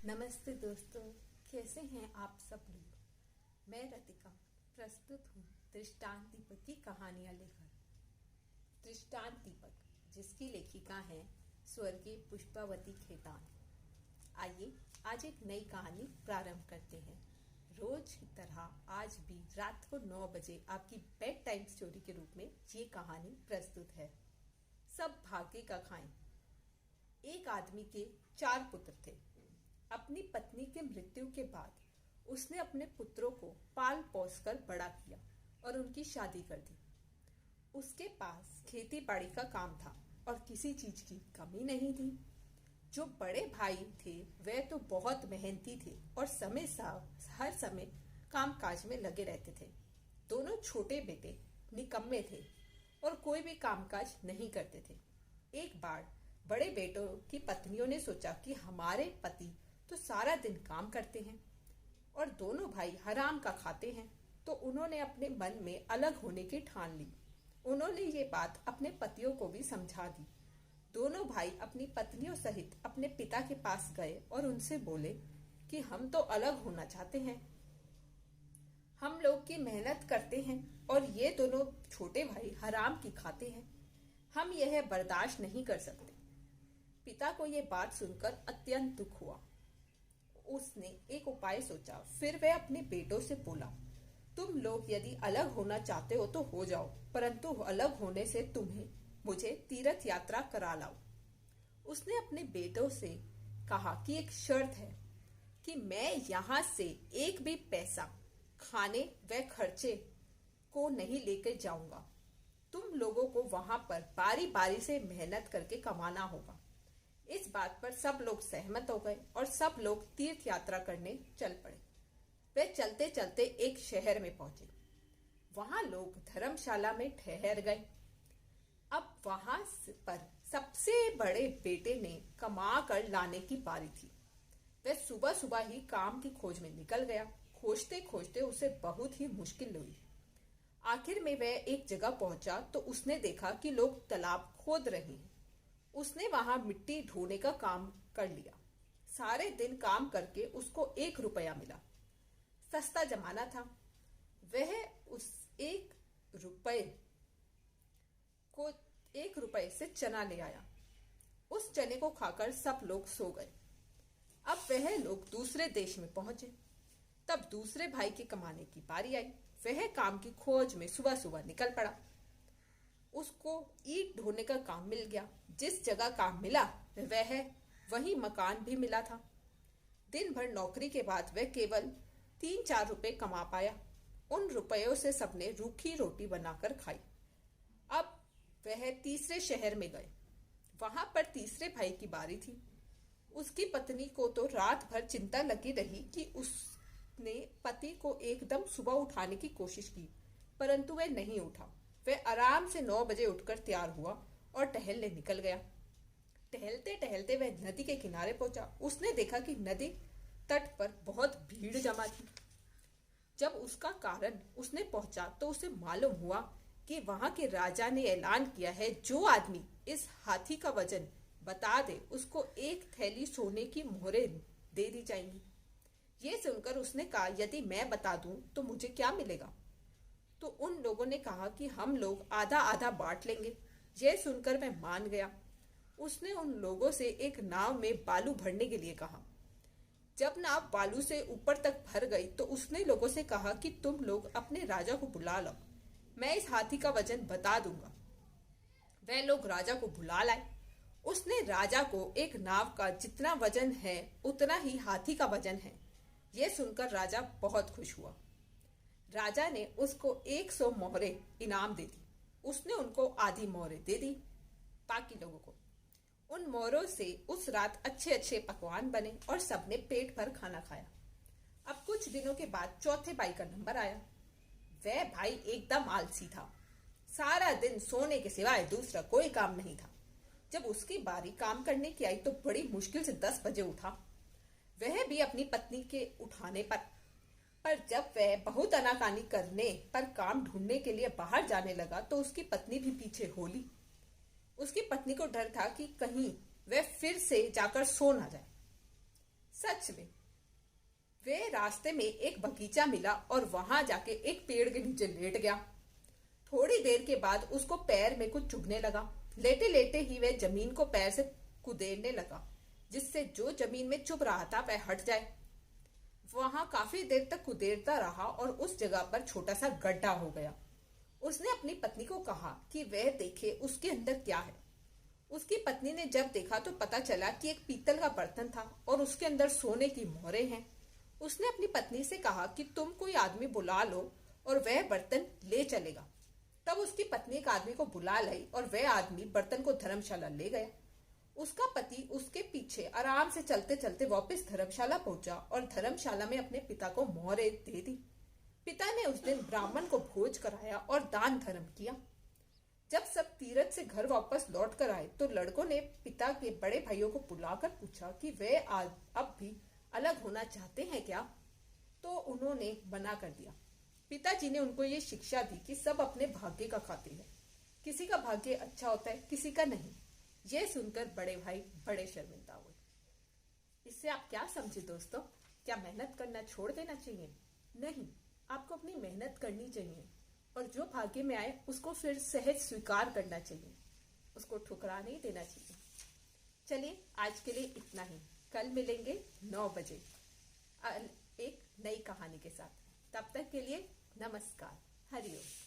नमस्ते दोस्तों, कैसे हैं आप सब लोग। मैं रतिका प्रस्तुत हूँ दृष्टांत दीपक की कहानियाँ लेकर। दृष्टांत दीपक जिसकी लेखिका हैं स्वर्गीय पुष्पावती खेतान। आइए आज एक नई कहानी प्रारंभ करते हैं। रोज की तरह आज भी रात को 9 बजे आपकी बेड टाइम स्टोरी के रूप में ये कहानी प्रस्तुत है। सब भाग्य का खाएं। एक आदमी के 4 पुत्र थे। अपनी पत्नी के मृत्यु के बाद उसने अपने पुत्रों को पाल पोस कर बड़ा किया और उनकी शादी कर दी। उसके पास खेती बाड़ी का काम था और किसी चीज की कमी नहीं थी। जो बड़े भाई थे वे तो बहुत मेहनती थे और हर समय काम काज में लगे रहते थे। दोनों छोटे बेटे निकम्मे थे और कोई भी कामकाज नहीं करते थे। एक बार बड़े बेटों की पत्नियों ने सोचा कि हमारे पति तो सारा दिन काम करते हैं और दोनों भाई हराम का खाते हैं, तो उन्होंने अपने मन में अलग होने की ठान ली। उन्होंने ये बात अपने पतियों को भी समझा दी। दोनों भाई अपनी पत्नियों सहित अपने पिता के पास गए और उनसे बोले कि हम तो अलग होना चाहते हैं। हम लोग की मेहनत करते हैं और ये दोनों छोटे भाई हराम की खाते हैं। हम यह बर्दाश्त नहीं कर सकते। पिता को ये बात सुनकर अत्यंत दुख हुआ। उसने एक उपाय सोचा। फिर वह अपने बेटों से बोला, तुम लोग यदि अलग होना चाहते हो तो हो जाओ, परंतु अलग होने से तुम्हें मुझे तीर्थ यात्रा करा लाओ। उसने अपने बेटों से कहा कि एक शर्त है कि मैं यहाँ से एक भी पैसा खाने व खर्चे को नहीं लेकर जाऊंगा। तुम लोगों को वहां पर बारी बारी से मेहनत करके कमाना होगा। इस बात पर सब लोग सहमत हो गए और सब लोग तीर्थ यात्रा करने चल पड़े। वे चलते चलते एक शहर में पहुंचे। वहां लोग धर्मशाला में ठहर गए। अब वहां पर सबसे बड़े बेटे ने कमा कर लाने की बारी थी। वह सुबह सुबह ही काम की खोज में निकल गया। खोजते खोजते उसे बहुत ही मुश्किल हुई। आखिर में वह एक जगह पहुंचा तो उसने देखा कि लोग तालाब खोद रहे हैं। उसने वहां मिट्टी ढोने का काम कर लिया। सारे दिन काम करके उसको 1 रुपया मिला। सस्ता जमाना था। वह उस 1 रुपए से चना ले आया। उस चने को खाकर सब लोग सो गए। अब वह लोग दूसरे देश में पहुंचे। तब दूसरे भाई के कमाने की बारी आई। वह काम की खोज में सुबह सुबह निकल पड़ा। उसको ईंट ढोने का काम मिल गया। जिस जगह काम मिला वही मकान भी मिला था। दिन भर नौकरी के बाद वह केवल 3-4 रुपए कमा पाया। उन रुपयों से सबने रूखी रोटी बनाकर खाई। अब वह तीसरे शहर में गए। वहां पर तीसरे भाई की बारी थी। उसकी पत्नी को तो रात भर चिंता लगी रही कि उसने पति को एकदम सुबह उठाने की कोशिश की, परंतु वह नहीं उठा। वह आराम से 9 बजे उठकर तैयार हुआ और टहलने निकल गया। टहलते टहलते वह नदी के किनारे पहुंचा। उसने देखा कि नदी तट पर बहुत भीड़ जमा थी। जब उसका कारण उसने पहुंचा तो उसे मालूम हुआ कि वहां के राजा ने ऐलान किया है, जो आदमी इस हाथी का वजन बता दे उसको 1 थैली सोने की मोहरें दे दी जाएंगी। ये सुनकर उसने कहा, यदि मैं बता दूं तो मुझे क्या मिलेगा? तो उन लोगों ने कहा कि हम लोग आधा आधा बांट लेंगे। यह सुनकर मैं मान गया। उसने उन लोगों से एक नाव में बालू भरने के लिए कहा। जब नाव बालू से ऊपर तक भर गई तो उसने लोगों से कहा कि तुम लोग अपने राजा को बुला लो, मैं इस हाथी का वजन बता दूंगा। वह लोग राजा को बुला लाए। उसने राजा को एक नाव का जितना वजन है उतना ही हाथी का वजन है। यह सुनकर राजा बहुत खुश हुआ। राजा ने उसको 100 मोहरें इनाम दे दी। उसने उनको आधी मोहरें दे दी। बाकी लोगों को उन मोहरों से उस रात अच्छे अच्छे पकवान बने और सबने पेट भर खाना खाया। अब कुछ दिनों के बाद चौथे भाई का नंबर आया। वह भाई एकदम आलसी था। सारा दिन सोने के सिवाय दूसरा कोई काम नहीं था। जब उसकी बारी काम करने की आई तो बड़ी मुश्किल से 10 बजे उठा। वह भी अपनी पत्नी के उठाने पर जब वह बहुत आनाकानी करने पर काम ढूंढने के लिए बाहर जाने लगा तो उसकी पत्नी भी पीछे हो ली। उसकी पत्नी को डर था कि कहीं वह फिर से जाकर सो ना जाए। सच में वे रास्ते में एक बगीचा मिला और वहां जाके एक पेड़ के नीचे लेट गया। थोड़ी देर के बाद उसको पैर में कुछ चुभने लगा। लेटे लेटे ही वह जमीन को पैर से कुदेरने लगा, जिससे जो जमीन में चुभ रहा था वह हट जाए। वहां काफी देर तक कुदेरता रहा और उस जगह पर छोटा सा गड्ढा हो गया। उसने अपनी पत्नी को कहा कि वह देखे उसके अंदर क्या है। उसकी पत्नी ने जब देखा तो पता चला कि एक पीतल का बर्तन था और उसके अंदर सोने की मोहरें हैं। उसने अपनी पत्नी से कहा कि तुम कोई आदमी बुला लो और वह बर्तन ले चलेगा। तब उसकी पत्नी एक आदमी को बुला लाई और वह आदमी बर्तन को धर्मशाला ले गया। उसका पति उसके पीछे आराम से चलते चलते वापस धर्मशाला पहुंचा और धर्मशाला में अपने पिता को मोहरें दे दी। पिता ने उस दिन ब्राह्मण को भोज कराया और दान धर्म किया। जब सब तीरथ से घर वापस लौट कर आए तो लड़कों ने पिता के बड़े भाइयों को बुलाकर पूछा कि वे अब भी अलग होना चाहते हैं क्या, तो उन्होंने मना कर दिया। पिताजी ने उनको ये शिक्षा दी कि सब अपने भाग्य का खाते हैं, किसी का भाग्य अच्छा होता है, किसी का नहीं। यह सुनकर बड़े भाई बड़े शर्मिंदा हुए। इससे आप क्या समझे दोस्तों? क्या मेहनत करना छोड़ देना चाहिए? नहीं, आपको अपनी मेहनत करनी चाहिए और जो भाग्य में आए उसको फिर सहज स्वीकार करना चाहिए, उसको ठुकरा नहीं देना चाहिए। चलिए आज के लिए इतना ही। कल मिलेंगे 9 बजे एक नई कहानी के साथ। तब तक के लिए नमस्कार। हरिओम।